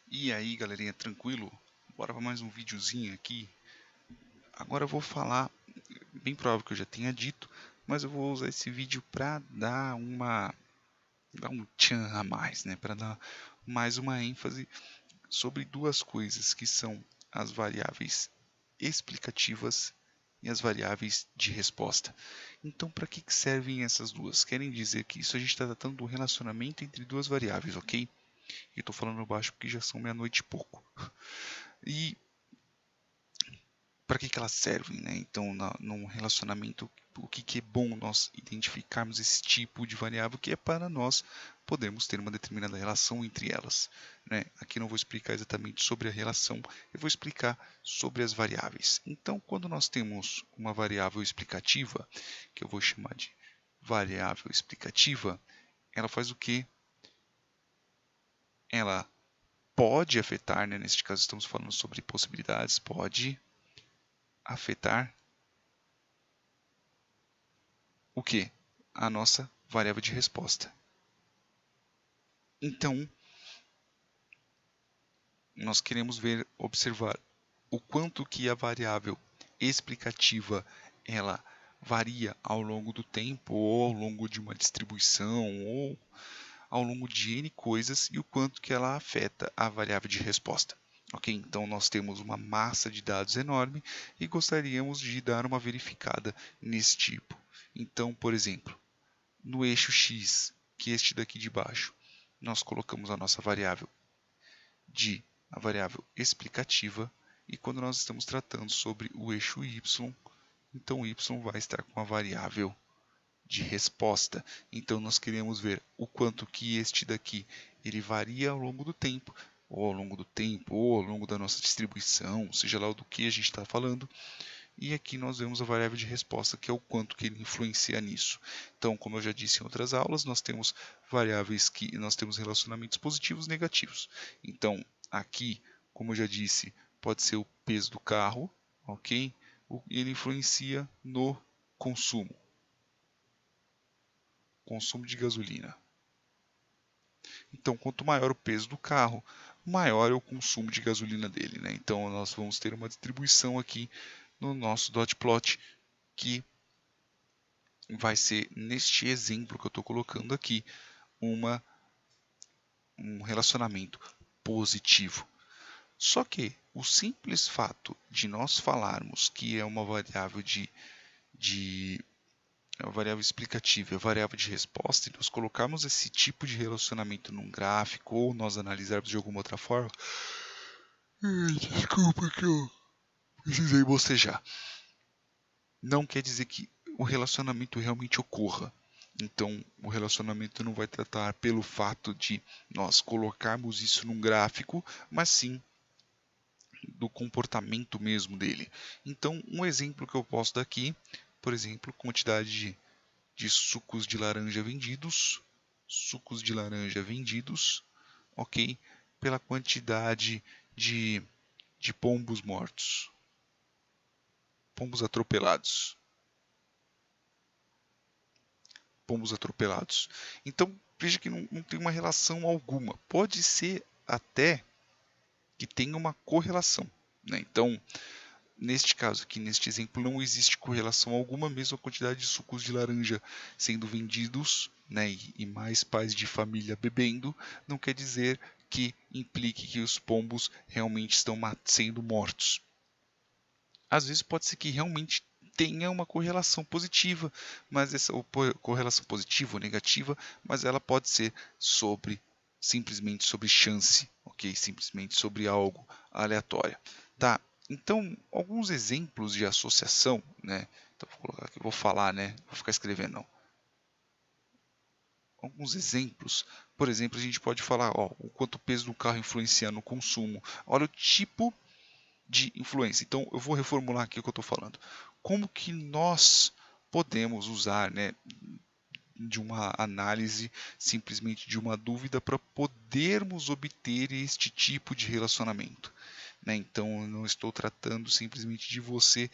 E aí, galerinha, tranquilo? Bora para mais um videozinho aqui. Agora eu vou falar, bem provável que eu já tenha dito, mas eu vou usar esse vídeo para dar um tchan a mais, né? Para dar mais uma ênfase sobre duas coisas que são as variáveis explicativas e as variáveis de resposta. Então, para que servem essas duas? Querem dizer que isso a gente está tratando do relacionamento entre duas variáveis, ok? E estou falando baixo porque já são meia-noite e pouco. E para que elas servem, né? Então, num relacionamento, o que é bom nós identificarmos esse tipo de variável que é para nós podermos ter uma determinada relação entre elas, né? Aqui não vou explicar exatamente sobre a relação, eu vou explicar sobre as variáveis. Então, quando nós temos uma variável explicativa, que eu vou chamar de variável explicativa, ela faz o quê? Ela pode afetar, né? Neste caso estamos falando sobre possibilidades, pode afetar o que? A nossa variável de resposta. Então, nós queremos observar o quanto que a variável explicativa ela varia ao longo do tempo, ou ao longo de uma distribuição, ou ao longo de N coisas, e o quanto que ela afeta a variável de resposta. Ok? Então, nós temos uma massa de dados enorme e gostaríamos de dar uma verificada nesse tipo. Então, por exemplo, no eixo x, que é este daqui de baixo, nós colocamos a nossa variável a variável explicativa, e quando nós estamos tratando sobre o eixo y, então y vai estar com a variável de resposta. Então nós queremos ver o quanto que este daqui ele varia ao longo do tempo, ou ao longo do tempo, ou ao longo da nossa distribuição, seja lá do que a gente está falando. E aqui nós vemos a variável de resposta, que é o quanto que ele influencia nisso. Então, como eu já disse em outras aulas, nós temos variáveis que nós temos relacionamentos positivos e negativos. Então, aqui, como eu já disse, pode ser o peso do carro, ok? E ele influencia no consumo de gasolina. Então, quanto maior o peso do carro, maior é o consumo de gasolina dele, né? Então, nós vamos ter uma distribuição aqui no nosso dot plot que vai ser, neste exemplo que eu estou colocando aqui, um relacionamento positivo. Só que o simples fato de nós falarmos que é uma variável uma variável explicativa, a variável de resposta, e nós colocarmos esse tipo de relacionamento num gráfico ou nós analisarmos de alguma outra forma. Desculpa que eu precisei bocejar. Não quer dizer que o relacionamento realmente ocorra. Então, o relacionamento não vai tratar pelo fato de nós colocarmos isso num gráfico, mas sim do comportamento mesmo dele. Então, um exemplo que eu posso dar aqui, por exemplo, quantidade de sucos de laranja vendidos, ok? Pela quantidade de pombos mortos, pombos atropelados. Então, veja que não tem uma relação alguma. Pode ser até que tenha uma correlação, né? Então, neste caso aqui, neste exemplo, não existe correlação alguma, mesmo a quantidade de sucos de laranja sendo vendidos, né, e mais pais de família bebendo, não quer dizer que implique que os pombos realmente estão sendo mortos. Às vezes pode ser que realmente tenha uma correlação positiva, mas essa correlação positiva ou negativa, mas ela pode ser simplesmente sobre chance, ok? Simplesmente sobre algo aleatório, tá? Então, alguns exemplos de associação, né? Então, vou colocar aqui, vou falar, né? Vou ficar escrevendo, não. Alguns exemplos, por exemplo, a gente pode falar, ó, o quanto o peso do carro influencia no consumo. Olha o tipo de influência. Então, eu vou reformular aqui o que eu estou falando. Como que nós podemos usar, né, de uma análise, simplesmente de uma dúvida, para podermos obter este tipo de relacionamento, né? Então, eu não estou tratando simplesmente de você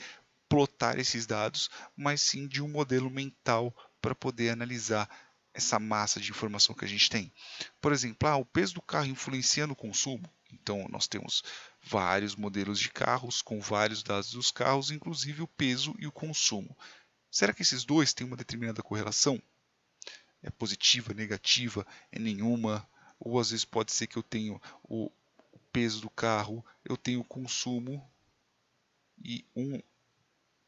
plotar esses dados, mas sim de um modelo mental para poder analisar essa massa de informação que a gente tem. Por exemplo, o peso do carro influencia no consumo? Então, nós temos vários modelos de carros com vários dados dos carros, inclusive o peso e o consumo. Será que esses dois têm uma determinada correlação? É positiva, negativa, é nenhuma? Ou às vezes pode ser que eu tenho o peso do carro, eu tenho o consumo e um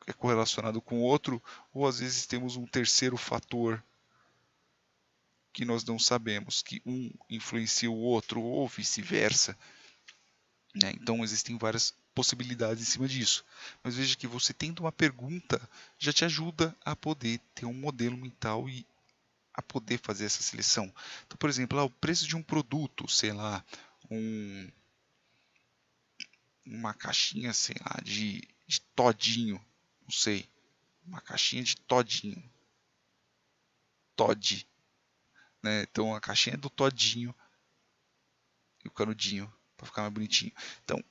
é correlacionado com o outro, ou às vezes temos um terceiro fator que nós não sabemos, que um influencia o outro, ou vice-versa. Né? Então existem várias possibilidades em cima disso. Mas veja que você tendo uma pergunta já te ajuda a poder ter um modelo mental e a poder fazer essa seleção. Então, por exemplo, o preço de um produto, sei lá, uma caixinha, sei lá, de todinho, não sei, uma caixinha de todinho, Todd, né? Então a caixinha é do todinho e o canudinho para ficar mais bonitinho. Então,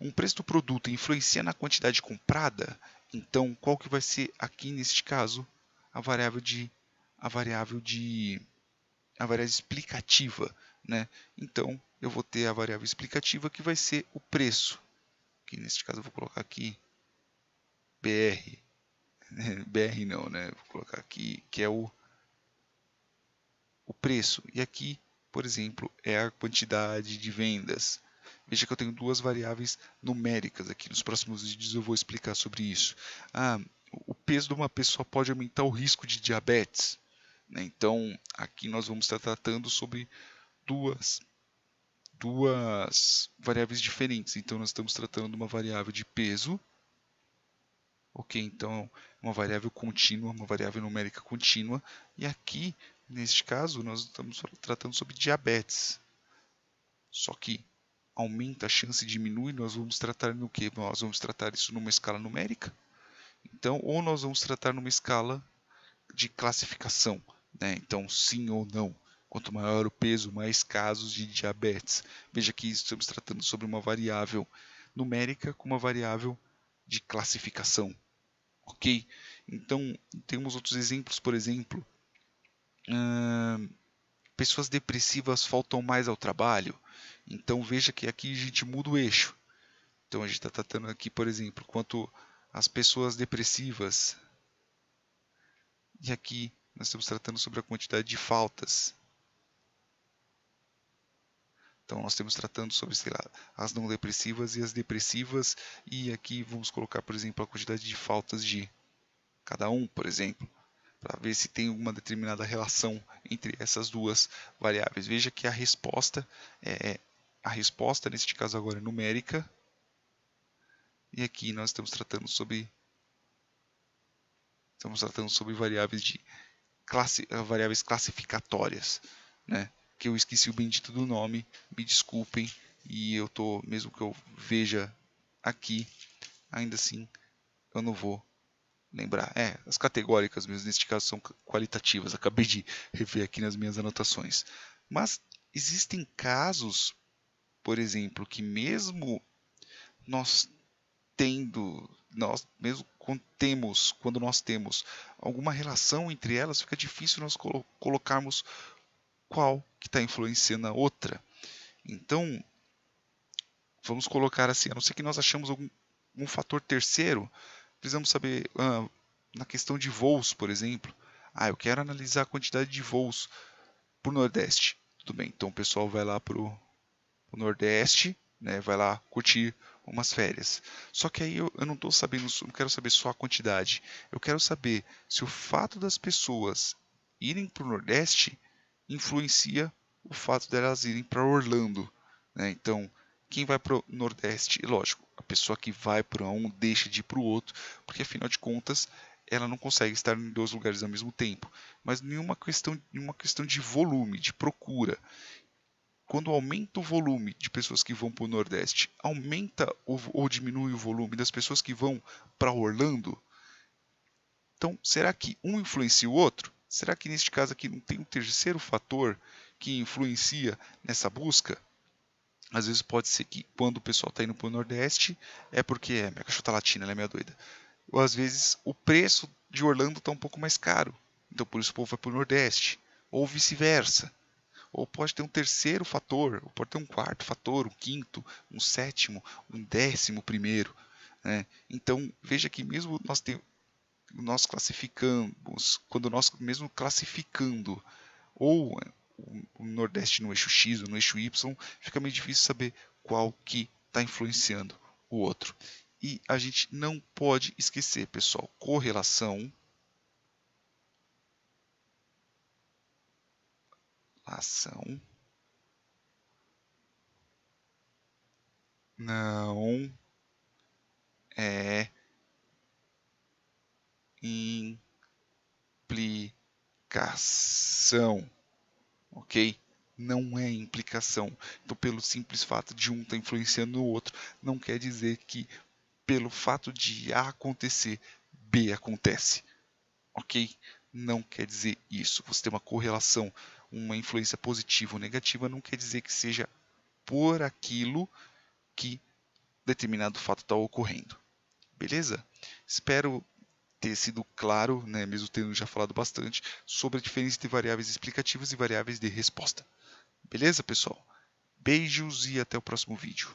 um preço do produto influencia na quantidade comprada. Então, qual que vai ser aqui neste caso a variável explicativa, né? Então, eu vou ter a variável explicativa que vai ser o preço. Que neste caso eu vou colocar aqui BR. BR não, né? Vou colocar aqui que é o preço. E aqui, por exemplo, é a quantidade de vendas. Veja que eu tenho duas variáveis numéricas aqui. Nos próximos vídeos eu vou explicar sobre isso. O peso de uma pessoa pode aumentar o risco de diabetes. Né? Então, aqui nós vamos estar tratando sobre duas variáveis diferentes. Então, nós estamos tratando de uma variável de peso. Ok, então, uma variável contínua, uma variável numérica contínua. E aqui, neste caso, nós estamos tratando sobre diabetes. Só que aumenta a chance, diminui, nós vamos tratar no quê? Nós vamos tratar isso numa escala numérica. Então, ou nós vamos tratar numa escala de classificação, né? Então, sim ou não. Quanto maior o peso, mais casos de diabetes. Veja que estamos tratando sobre uma variável numérica com uma variável de classificação. Ok? Então, temos outros exemplos, por exemplo, pessoas depressivas faltam mais ao trabalho. Então, veja que aqui a gente muda o eixo. Então, a gente está tratando aqui, por exemplo, quanto as pessoas depressivas. E aqui nós estamos tratando sobre a quantidade de faltas. Então, nós estamos tratando sobre, sei lá, as não depressivas e as depressivas. E aqui vamos colocar, por exemplo, a quantidade de faltas de cada um, por exemplo, para ver se tem alguma determinada relação entre essas duas variáveis. Veja que a resposta, neste caso agora, é numérica. E aqui nós estamos tratando sobre variáveis classificatórias, né? Que eu esqueci o bendito do nome, me desculpem, e eu tô, mesmo que eu veja aqui, ainda assim eu não vou lembrar. As categóricas mesmo, neste caso são qualitativas, acabei de rever aqui nas minhas anotações. Mas existem casos, por exemplo, que mesmo quando nós temos alguma relação entre elas, fica difícil nós colocarmos qual que está influenciando a outra. Então, vamos colocar assim, a não ser que nós achamos algum fator terceiro, precisamos saber, na questão de voos, por exemplo, eu quero analisar a quantidade de voos para o Nordeste. Tudo bem, então o pessoal vai lá para o Nordeste, né, vai lá curtir umas férias. Só que aí eu não estou sabendo, não quero saber só a quantidade. Eu quero saber se o fato das pessoas irem para o Nordeste influencia o fato delas irem para Orlando. Né? Então, quem vai para o Nordeste, lógico, a pessoa que vai para um deixa de ir para o outro, porque afinal de contas ela não consegue estar em dois lugares ao mesmo tempo. Mas nenhuma questão de volume, de procura. Quando aumenta o volume de pessoas que vão para o Nordeste, aumenta ou diminui o volume das pessoas que vão para Orlando? Então, será que um influencia o outro? Será que neste caso aqui não tem um terceiro fator que influencia nessa busca? Às vezes pode ser que quando o pessoal está indo para o Nordeste é porque minha cachorra tá latina, ela é meio doida. Ou às vezes o preço de Orlando está um pouco mais caro, então por isso o povo vai para o Nordeste. Ou vice-versa. ou pode ter um terceiro fator, ou pode ter um quarto fator, um quinto, um sétimo, um 11º, né? Então, veja que mesmo nós classificamos, quando nós mesmo classificando ou o Nordeste no eixo X ou no eixo Y, fica meio difícil saber qual que está influenciando o outro. E a gente não pode esquecer, pessoal, correlação, ação, não é implicação, ok? Não é implicação. Então, pelo simples fato de um estar influenciando o outro, não quer dizer que pelo fato de A acontecer, B acontece, ok? Não quer dizer isso. Você tem uma correlação, uma influência positiva ou negativa, não quer dizer que seja por aquilo que determinado fato está ocorrendo. Beleza? Espero ter sido claro, né, mesmo tendo já falado bastante, sobre a diferença entre variáveis explicativas e variáveis de resposta. Beleza, pessoal? Beijos e até o próximo vídeo.